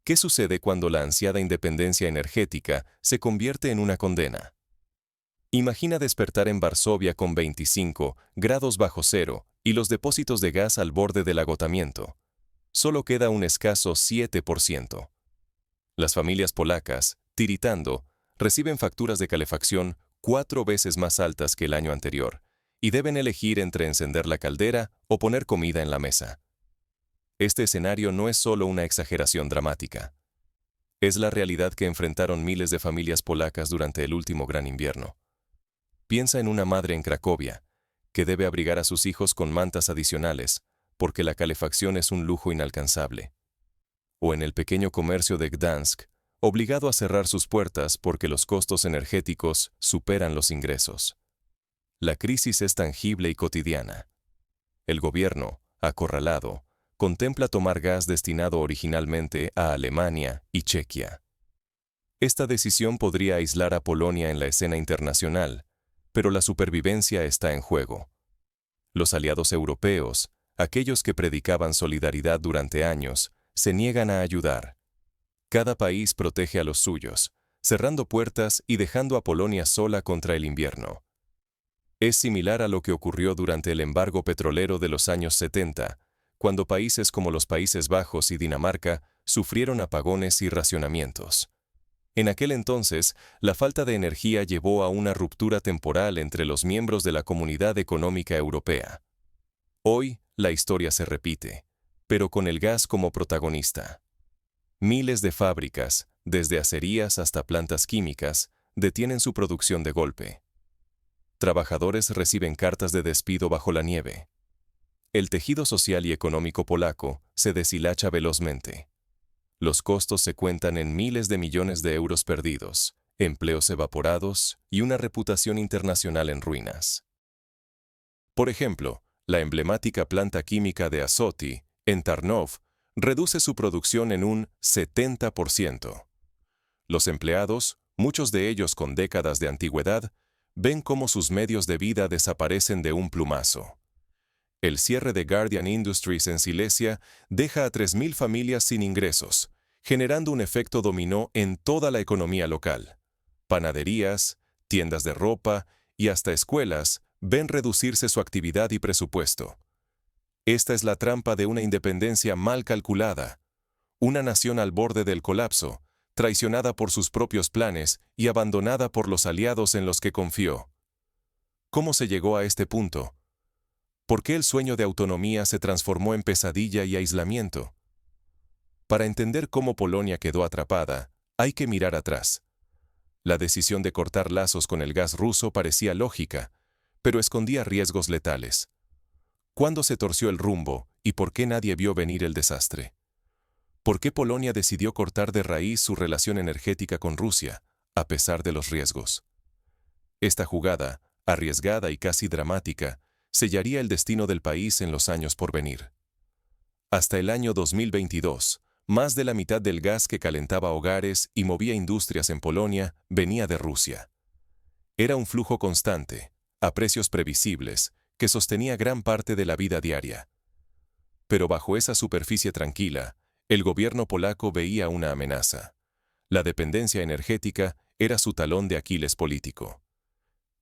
¿Qué sucede cuando la ansiada independencia energética se convierte en una condena? Imagina despertar en Varsovia con 25 grados bajo cero y los depósitos de gas al borde del agotamiento. Solo queda un escaso 7%. Las familias polacas, tiritando, reciben facturas de calefacción 4 veces más altas que el año anterior y deben elegir entre encender la caldera o poner comida en la mesa. Este escenario no es solo una exageración dramática. Es la realidad que enfrentaron miles de familias polacas durante el último gran invierno. Piensa en una madre en Cracovia, que debe abrigar a sus hijos con mantas adicionales, porque la calefacción es un lujo inalcanzable. O en el pequeño comercio de Gdansk, obligado a cerrar sus puertas porque los costos energéticos superan los ingresos. La crisis es tangible y cotidiana. El gobierno, acorralado, contempla tomar gas destinado originalmente a Alemania y Chequia. Esta decisión podría aislar a Polonia en la escena internacional, pero la supervivencia está en juego. Los aliados europeos, aquellos que predicaban solidaridad durante años, se niegan a ayudar. Cada país protege a los suyos, cerrando puertas y dejando a Polonia sola contra el invierno. Es similar a lo que ocurrió durante el embargo petrolero de los años 70, cuando países como los Países Bajos y Dinamarca sufrieron apagones y racionamientos. En aquel entonces, la falta de energía llevó a una ruptura temporal entre los miembros de la Comunidad Económica Europea. Hoy, la historia se repite, pero con el gas como protagonista. Miles de fábricas, desde acerías hasta plantas químicas, detienen su producción de golpe. Trabajadores reciben cartas de despido bajo la nieve. El tejido social y económico polaco se deshilacha velozmente. Los costos se cuentan en miles de millones de euros perdidos, empleos evaporados y una reputación internacional en ruinas. Por ejemplo, la emblemática planta química de Azoty, en Tarnów, reduce su producción en un 70%. Los empleados, muchos de ellos con décadas de antigüedad, ven cómo sus medios de vida desaparecen de un plumazo. El cierre de Guardian Industries en Silesia deja a 3.000 familias sin ingresos, generando un efecto dominó en toda la economía local. Panaderías, tiendas de ropa y hasta escuelas ven reducirse su actividad y presupuesto. Esta es la trampa de una independencia mal calculada. Una nación al borde del colapso, traicionada por sus propios planes y abandonada por los aliados en los que confió. ¿Cómo se llegó a este punto? ¿Por qué el sueño de autonomía se transformó en pesadilla y aislamiento? Para entender cómo Polonia quedó atrapada, hay que mirar atrás. La decisión de cortar lazos con el gas ruso parecía lógica, pero escondía riesgos letales. ¿Cuándo se torció el rumbo y por qué nadie vio venir el desastre? ¿Por qué Polonia decidió cortar de raíz su relación energética con Rusia, a pesar de los riesgos? Esta jugada, arriesgada y casi dramática, sellaría el destino del país en los años por venir. Hasta el año 2022, más de la mitad del gas que calentaba hogares y movía industrias en Polonia venía de Rusia. Era un flujo constante, a precios previsibles, que sostenía gran parte de la vida diaria. Pero bajo esa superficie tranquila, el gobierno polaco veía una amenaza. La dependencia energética era su talón de Aquiles político.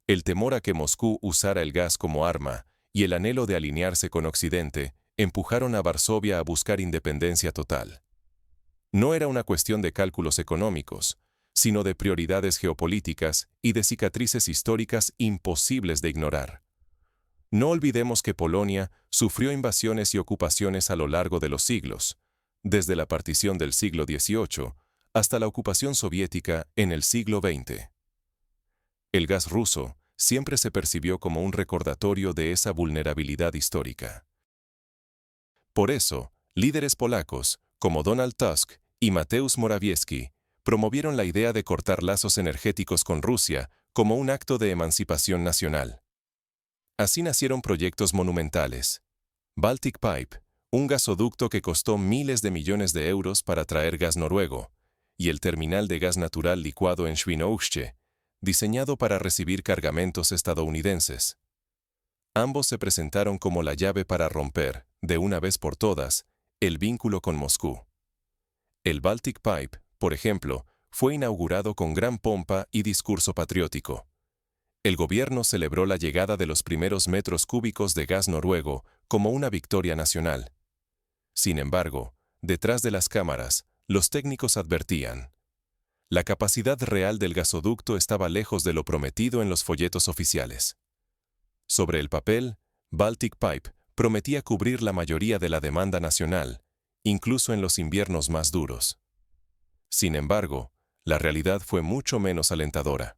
El temor a que Moscú usara el gas como arma y el anhelo de alinearse con Occidente empujaron a Varsovia a buscar independencia total. No era una cuestión de cálculos económicos, sino de prioridades geopolíticas y de cicatrices históricas imposibles de ignorar. No olvidemos que Polonia sufrió invasiones y ocupaciones a lo largo de los siglos, desde la partición del siglo XVIII hasta la ocupación soviética en el siglo XX. El gas ruso siempre se percibió como un recordatorio de esa vulnerabilidad histórica. Por eso, líderes polacos, como Donald Tusk y Mateusz Morawiecki, promovieron la idea de cortar lazos energéticos con Rusia como un acto de emancipación nacional. Así nacieron proyectos monumentales. Baltic Pipe, un gasoducto que costó miles de millones de euros para traer gas noruego, y el terminal de gas natural licuado en Świnoujście, diseñado para recibir cargamentos estadounidenses. Ambos se presentaron como la llave para romper, de una vez por todas, el vínculo con Moscú. El Baltic Pipe, por ejemplo, fue inaugurado con gran pompa y discurso patriótico. El gobierno celebró la llegada de los primeros metros cúbicos de gas noruego como una victoria nacional. Sin embargo, detrás de las cámaras, los técnicos advertían: la capacidad real del gasoducto estaba lejos de lo prometido en los folletos oficiales. Sobre el papel, Baltic Pipe prometía cubrir la mayoría de la demanda nacional, incluso en los inviernos más duros. Sin embargo, la realidad fue mucho menos alentadora.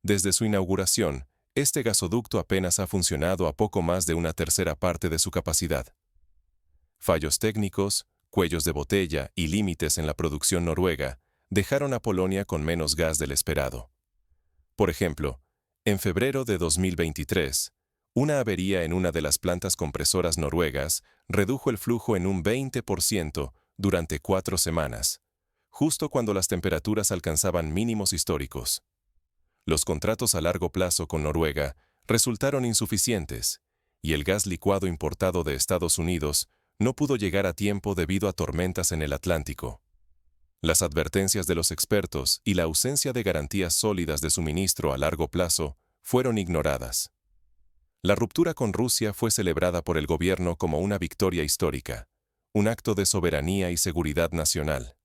Desde su inauguración, este gasoducto apenas ha funcionado a poco más de una tercera parte de su capacidad. Fallos técnicos, cuellos de botella y límites en la producción noruega dejaron a Polonia con menos gas del esperado. Por ejemplo, en febrero de 2023, una avería en una de las plantas compresoras noruegas redujo el flujo en un 20% durante 4 semanas, justo cuando las temperaturas alcanzaban mínimos históricos. Los contratos a largo plazo con Noruega resultaron insuficientes, y el gas licuado importado de Estados Unidos no pudo llegar a tiempo debido a tormentas en el Atlántico. Las advertencias de los expertos y la ausencia de garantías sólidas de suministro a largo plazo fueron ignoradas. La ruptura con Rusia fue celebrada por el gobierno como una victoria histórica, un acto de soberanía y seguridad nacional.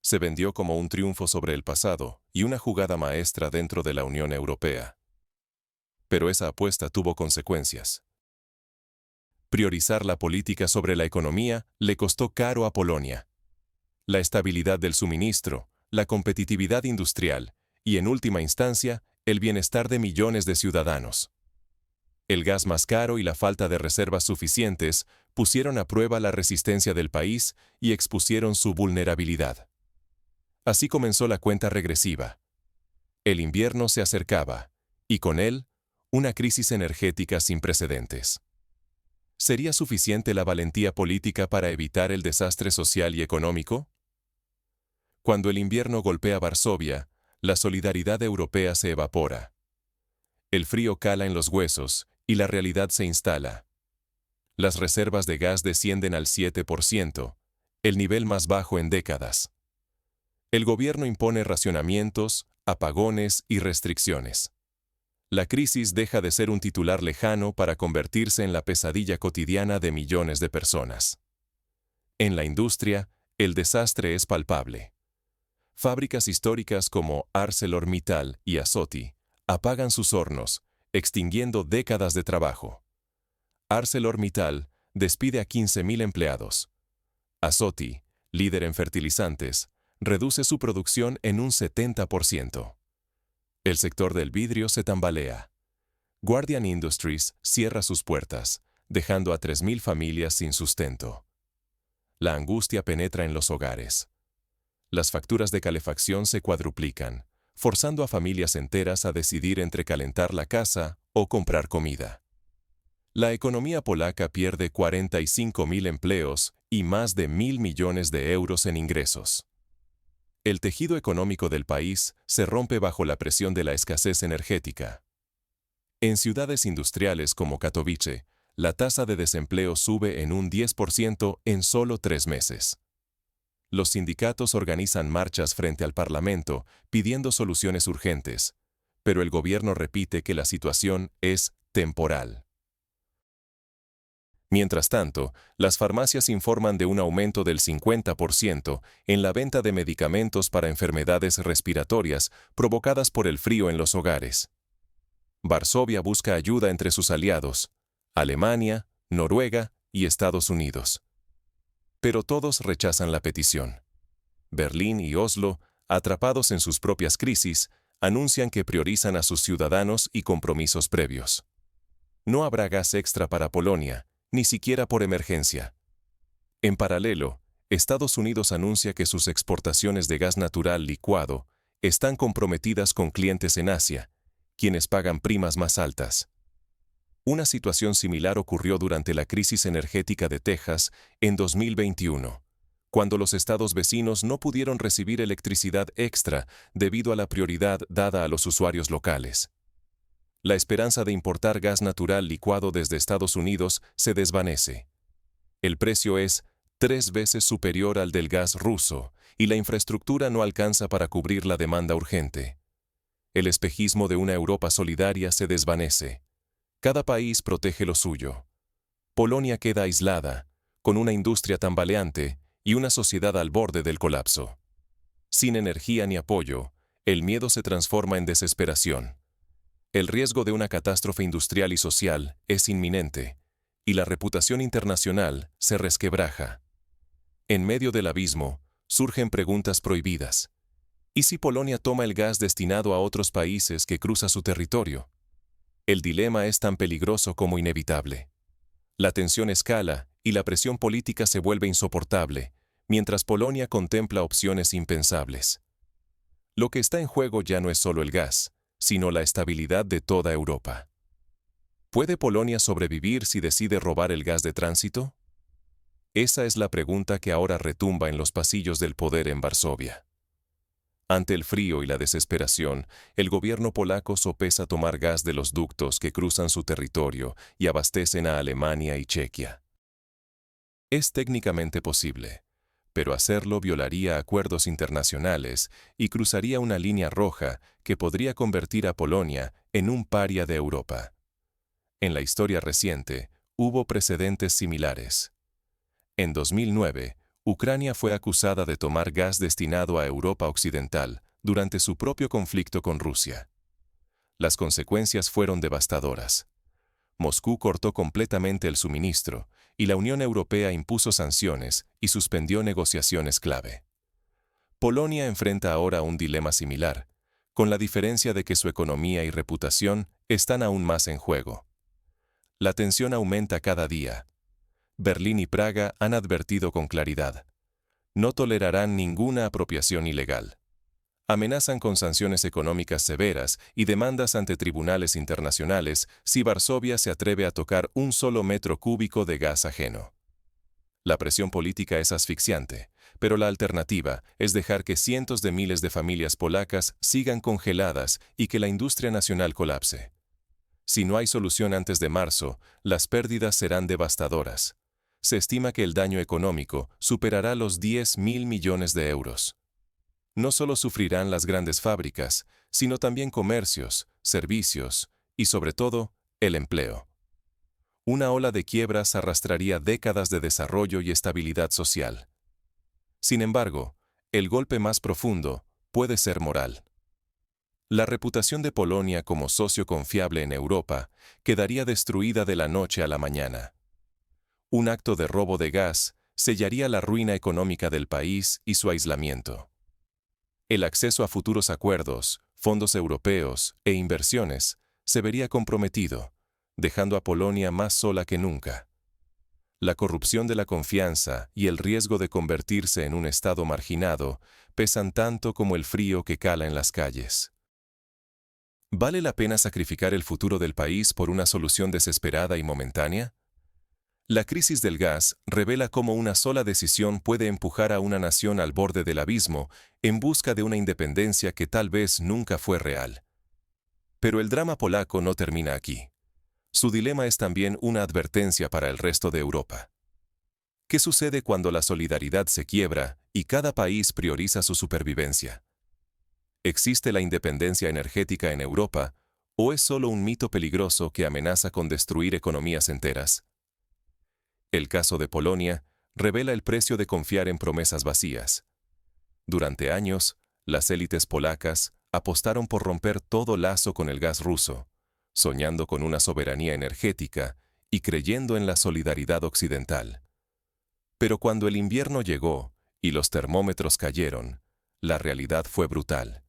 Se vendió como un triunfo sobre el pasado y una jugada maestra dentro de la Unión Europea. Pero esa apuesta tuvo consecuencias. Priorizar la política sobre la economía le costó caro a Polonia. La estabilidad del suministro, la competitividad industrial y, en última instancia, el bienestar de millones de ciudadanos. El gas más caro y la falta de reservas suficientes pusieron a prueba la resistencia del país y expusieron su vulnerabilidad. Así comenzó la cuenta regresiva. El invierno se acercaba, y con él, una crisis energética sin precedentes. ¿Sería suficiente la valentía política para evitar el desastre social y económico? Cuando el invierno golpea Varsovia, la solidaridad europea se evapora. El frío cala en los huesos y la realidad se instala. Las reservas de gas descienden al 7%, el nivel más bajo en décadas. El gobierno impone racionamientos, apagones y restricciones. La crisis deja de ser un titular lejano para convertirse en la pesadilla cotidiana de millones de personas. En la industria, el desastre es palpable. Fábricas históricas como ArcelorMittal y Azoty apagan sus hornos, extinguiendo décadas de trabajo. ArcelorMittal despide a 15.000 empleados. Azoty, líder en fertilizantes, reduce su producción en un 70%. El sector del vidrio se tambalea. Guardian Industries cierra sus puertas, dejando a 3.000 familias sin sustento. La angustia penetra en los hogares. Las facturas de calefacción se cuadruplican, forzando a familias enteras a decidir entre calentar la casa o comprar comida. La economía polaca pierde 45.000 empleos y más de 1.000 millones de euros en ingresos. El tejido económico del país se rompe bajo la presión de la escasez energética. En ciudades industriales como Katowice, la tasa de desempleo sube en un 10% en solo 3 meses. Los sindicatos organizan marchas frente al Parlamento pidiendo soluciones urgentes, pero el gobierno repite que la situación es temporal. Mientras tanto, las farmacias informan de un aumento del 50% en la venta de medicamentos para enfermedades respiratorias provocadas por el frío en los hogares. Varsovia busca ayuda entre sus aliados, Alemania, Noruega y Estados Unidos. Pero todos rechazan la petición. Berlín y Oslo, atrapados en sus propias crisis, anuncian que priorizan a sus ciudadanos y compromisos previos. No habrá gas extra para Polonia, ni siquiera por emergencia. En paralelo, Estados Unidos anuncia que sus exportaciones de gas natural licuado están comprometidas con clientes en Asia, quienes pagan primas más altas. Una situación similar ocurrió durante la crisis energética de Texas en 2021, cuando los estados vecinos no pudieron recibir electricidad extra debido a la prioridad dada a los usuarios locales. La esperanza de importar gas natural licuado desde Estados Unidos se desvanece. El precio es 3 veces superior al del gas ruso, y la infraestructura no alcanza para cubrir la demanda urgente. El espejismo de una Europa solidaria se desvanece. Cada país protege lo suyo. Polonia queda aislada, con una industria tambaleante y una sociedad al borde del colapso. Sin energía ni apoyo, el miedo se transforma en desesperación. El riesgo de una catástrofe industrial y social es inminente, y la reputación internacional se resquebraja. En medio del abismo, surgen preguntas prohibidas. ¿Y si Polonia toma el gas destinado a otros países que cruza su territorio? El dilema es tan peligroso como inevitable. La tensión escala y la presión política se vuelve insoportable, mientras Polonia contempla opciones impensables. Lo que está en juego ya no es solo el gas, sino la estabilidad de toda Europa. ¿Puede Polonia sobrevivir si decide robar el gas de tránsito? Esa es la pregunta que ahora retumba en los pasillos del poder en Varsovia. Ante el frío y la desesperación, el gobierno polaco sopesa tomar gas de los ductos que cruzan su territorio y abastecen a Alemania y Chequia. Es técnicamente posible, pero hacerlo violaría acuerdos internacionales y cruzaría una línea roja que podría convertir a Polonia en un paria de Europa. En la historia reciente, hubo precedentes similares. En 2009, Ucrania fue acusada de tomar gas destinado a Europa Occidental durante su propio conflicto con Rusia. Las consecuencias fueron devastadoras. Moscú cortó completamente el suministro y la Unión Europea impuso sanciones y suspendió negociaciones clave. Polonia enfrenta ahora un dilema similar, con la diferencia de que su economía y reputación están aún más en juego. La tensión aumenta cada día. Berlín y Praga han advertido con claridad. No tolerarán ninguna apropiación ilegal. Amenazan con sanciones económicas severas y demandas ante tribunales internacionales si Varsovia se atreve a tocar un solo metro cúbico de gas ajeno. La presión política es asfixiante, pero la alternativa es dejar que cientos de miles de familias polacas sigan congeladas y que la industria nacional colapse. Si no hay solución antes de marzo, las pérdidas serán devastadoras. Se estima que el daño económico superará los 10.000 millones de euros. No solo sufrirán las grandes fábricas, sino también comercios, servicios y, sobre todo, el empleo. Una ola de quiebras arrastraría décadas de desarrollo y estabilidad social. Sin embargo, el golpe más profundo puede ser moral. La reputación de Polonia como socio confiable en Europa quedaría destruida de la noche a la mañana. Un acto de robo de gas sellaría la ruina económica del país y su aislamiento. El acceso a futuros acuerdos, fondos europeos e inversiones se vería comprometido, dejando a Polonia más sola que nunca. La corrupción de la confianza y el riesgo de convertirse en un estado marginado pesan tanto como el frío que cala en las calles. ¿Vale la pena sacrificar el futuro del país por una solución desesperada y momentánea? La crisis del gas revela cómo una sola decisión puede empujar a una nación al borde del abismo en busca de una independencia que tal vez nunca fue real. Pero el drama polaco no termina aquí. Su dilema es también una advertencia para el resto de Europa. ¿Qué sucede cuando la solidaridad se quiebra y cada país prioriza su supervivencia? ¿Existe la independencia energética en Europa o es solo un mito peligroso que amenaza con destruir economías enteras? El caso de Polonia revela el precio de confiar en promesas vacías. Durante años, las élites polacas apostaron por romper todo lazo con el gas ruso, soñando con una soberanía energética y creyendo en la solidaridad occidental. Pero cuando el invierno llegó y los termómetros cayeron, la realidad fue brutal.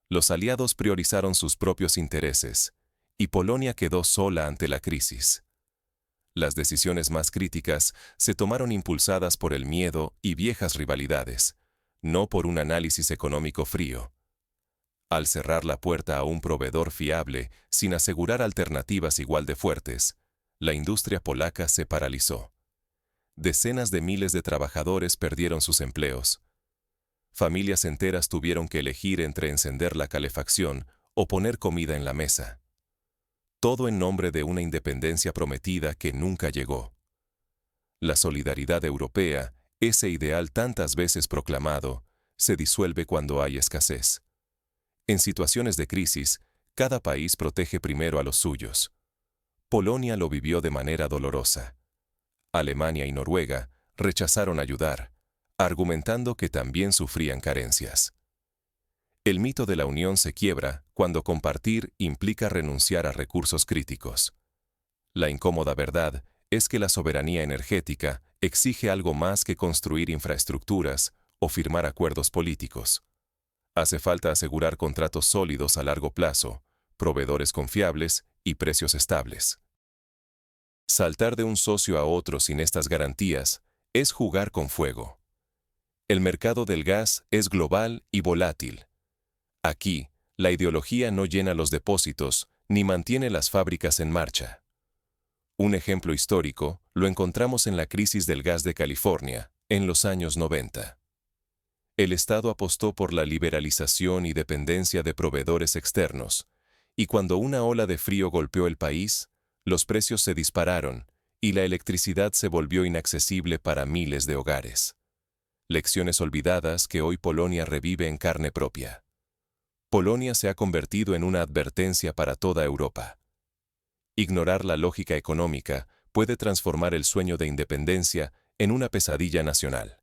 Los aliados priorizaron sus propios intereses, y Polonia quedó sola ante la crisis. Las decisiones más críticas se tomaron impulsadas por el miedo y viejas rivalidades, no por un análisis económico frío. Al cerrar la puerta a un proveedor fiable sin asegurar alternativas igual de fuertes, la industria polaca se paralizó. Decenas de miles de trabajadores perdieron sus empleos. Familias enteras tuvieron que elegir entre encender la calefacción o poner comida en la mesa. Todo en nombre de una independencia prometida que nunca llegó. La solidaridad europea, ese ideal tantas veces proclamado, se disuelve cuando hay escasez. En situaciones de crisis, cada país protege primero a los suyos. Polonia lo vivió de manera dolorosa. Alemania y Noruega rechazaron ayudar, argumentando que también sufrían carencias. El mito de la unión se quiebra cuando compartir implica renunciar a recursos críticos. La incómoda verdad es que la soberanía energética exige algo más que construir infraestructuras o firmar acuerdos políticos. Hace falta asegurar contratos sólidos a largo plazo, proveedores confiables y precios estables. Saltar de un socio a otro sin estas garantías es jugar con fuego. El mercado del gas es global y volátil. Aquí, la ideología no llena los depósitos ni mantiene las fábricas en marcha. Un ejemplo histórico lo encontramos en la crisis del gas de California, en los años 90. El Estado apostó por la liberalización y dependencia de proveedores externos, y cuando una ola de frío golpeó el país, los precios se dispararon y la electricidad se volvió inaccesible para miles de hogares. Lecciones olvidadas que hoy Polonia revive en carne propia. Polonia se ha convertido en una advertencia para toda Europa. Ignorar la lógica económica puede transformar el sueño de independencia en una pesadilla nacional.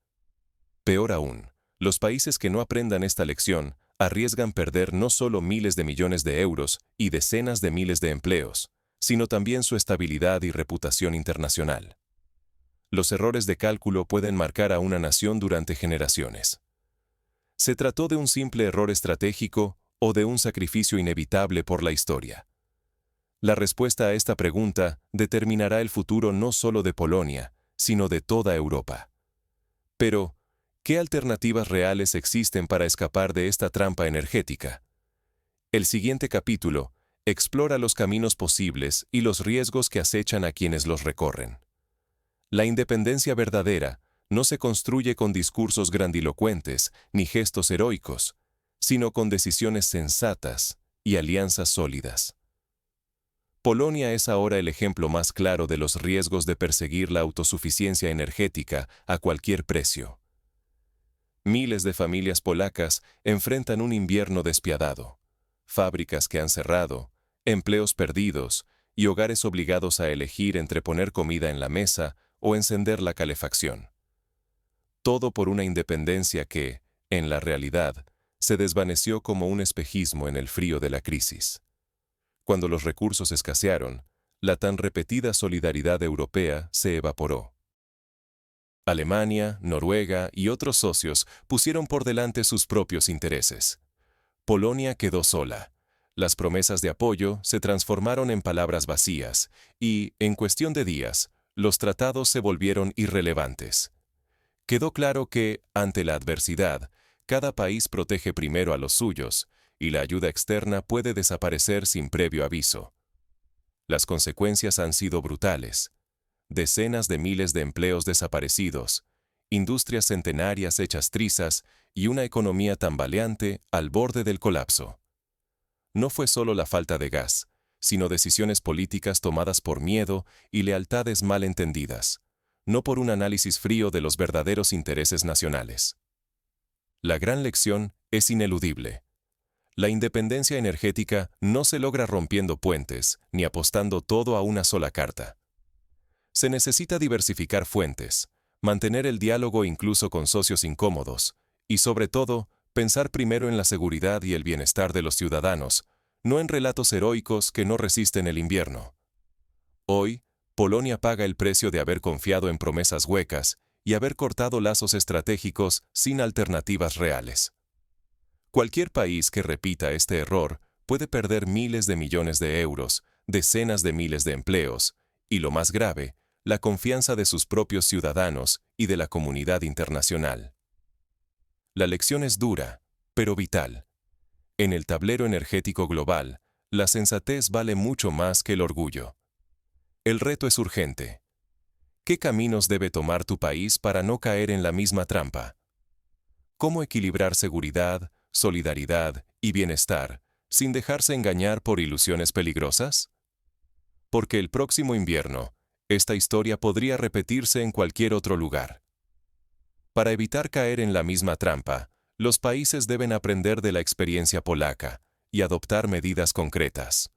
Peor aún, los países que no aprendan esta lección arriesgan perder no solo miles de millones de euros y decenas de miles de empleos, sino también su estabilidad y reputación internacional. Los errores de cálculo pueden marcar a una nación durante generaciones. ¿Se trató de un simple error estratégico o de un sacrificio inevitable por la historia? La respuesta a esta pregunta determinará el futuro no solo de Polonia, sino de toda Europa. Pero, ¿qué alternativas reales existen para escapar de esta trampa energética? El siguiente capítulo explora los caminos posibles y los riesgos que acechan a quienes los recorren. La independencia verdadera no se construye con discursos grandilocuentes ni gestos heroicos, sino con decisiones sensatas y alianzas sólidas. Polonia es ahora el ejemplo más claro de los riesgos de perseguir la autosuficiencia energética a cualquier precio. Miles de familias polacas enfrentan un invierno despiadado, fábricas que han cerrado, empleos perdidos y hogares obligados a elegir entre poner comida en la mesa o encender la calefacción. Todo por una independencia que, en la realidad, se desvaneció como un espejismo en el frío de la crisis. Cuando los recursos escasearon, la tan repetida solidaridad europea se evaporó. Alemania, Noruega y otros socios pusieron por delante sus propios intereses. Polonia quedó sola. Las promesas de apoyo se transformaron en palabras vacías y, en cuestión de días, los tratados se volvieron irrelevantes. Quedó claro que, ante la adversidad, cada país protege primero a los suyos, y la ayuda externa puede desaparecer sin previo aviso. Las consecuencias han sido brutales. Decenas de miles de empleos desaparecidos, industrias centenarias hechas trizas y una economía tambaleante al borde del colapso. No fue solo la falta de gas, sino decisiones políticas tomadas por miedo y lealtades mal entendidas, no por un análisis frío de los verdaderos intereses nacionales. La gran lección es ineludible. La independencia energética no se logra rompiendo puentes ni apostando todo a una sola carta. Se necesita diversificar fuentes, mantener el diálogo incluso con socios incómodos y, sobre todo, pensar primero en la seguridad y el bienestar de los ciudadanos, no en relatos heroicos que no resisten el invierno. Hoy, Polonia paga el precio de haber confiado en promesas huecas y haber cortado lazos estratégicos sin alternativas reales. Cualquier país que repita este error puede perder miles de millones de euros, decenas de miles de empleos y, lo más grave, la confianza de sus propios ciudadanos y de la comunidad internacional. La lección es dura, pero vital. En el tablero energético global, la sensatez vale mucho más que el orgullo. El reto es urgente. ¿Qué caminos debe tomar tu país para no caer en la misma trampa? ¿Cómo equilibrar seguridad, solidaridad y bienestar sin dejarse engañar por ilusiones peligrosas? Porque el próximo invierno, esta historia podría repetirse en cualquier otro lugar. Para evitar caer en la misma trampa, los países deben aprender de la experiencia polaca y adoptar medidas concretas.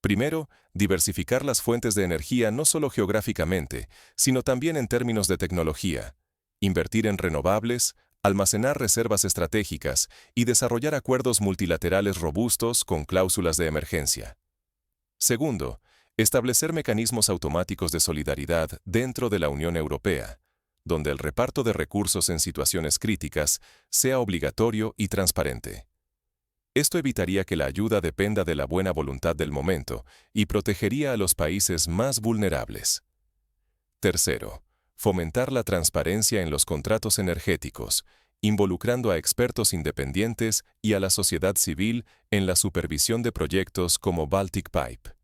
Primero, diversificar las fuentes de energía no solo geográficamente, sino también en términos de tecnología. Invertir en renovables, almacenar reservas estratégicas y desarrollar acuerdos multilaterales robustos con cláusulas de emergencia. Segundo, establecer mecanismos automáticos de solidaridad dentro de la Unión Europea, donde el reparto de recursos en situaciones críticas sea obligatorio y transparente. Esto evitaría que la ayuda dependa de la buena voluntad del momento y protegería a los países más vulnerables. Tercero, fomentar la transparencia en los contratos energéticos, involucrando a expertos independientes y a la sociedad civil en la supervisión de proyectos como Baltic Pipe.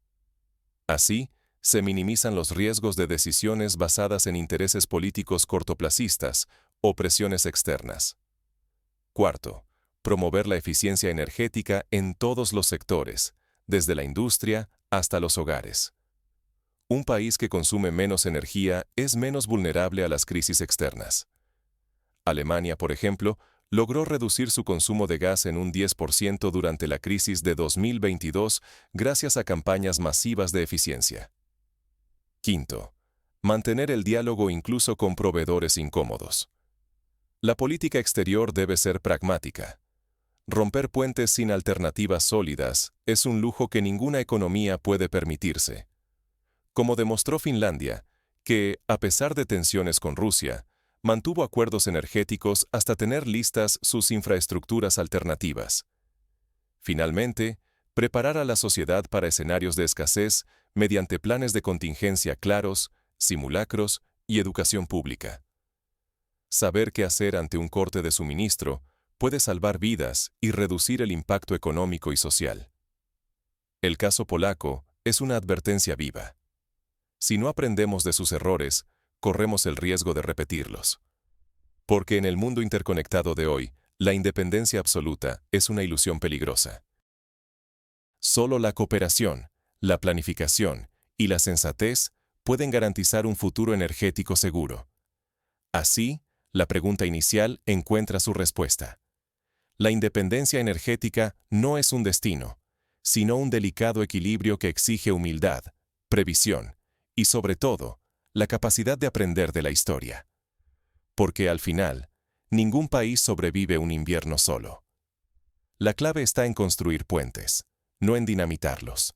Así, se minimizan los riesgos de decisiones basadas en intereses políticos cortoplacistas o presiones externas. Cuarto, promover la eficiencia energética en todos los sectores, desde la industria hasta los hogares. Un país que consume menos energía es menos vulnerable a las crisis externas. Alemania, por ejemplo, logró reducir su consumo de gas en un 10% durante la crisis de 2022 gracias a campañas masivas de eficiencia. Quinto, mantener el diálogo incluso con proveedores incómodos. La política exterior debe ser pragmática. Romper puentes sin alternativas sólidas es un lujo que ninguna economía puede permitirse. Como demostró Finlandia, que, a pesar de tensiones con Rusia, mantuvo acuerdos energéticos hasta tener listas sus infraestructuras alternativas. Finalmente, preparar a la sociedad para escenarios de escasez mediante planes de contingencia claros, simulacros y educación pública. Saber qué hacer ante un corte de suministro puede salvar vidas y reducir el impacto económico y social. El caso polaco es una advertencia viva. Si no aprendemos de sus errores, corremos el riesgo de repetirlos. Porque en el mundo interconectado de hoy, la independencia absoluta es una ilusión peligrosa. Solo la cooperación, la planificación y la sensatez pueden garantizar un futuro energético seguro. Así, la pregunta inicial encuentra su respuesta. La independencia energética no es un destino, sino un delicado equilibrio que exige humildad, previsión y, sobre todo, la capacidad de aprender de la historia. Porque al final, ningún país sobrevive un invierno solo. La clave está en construir puentes, no en dinamitarlos.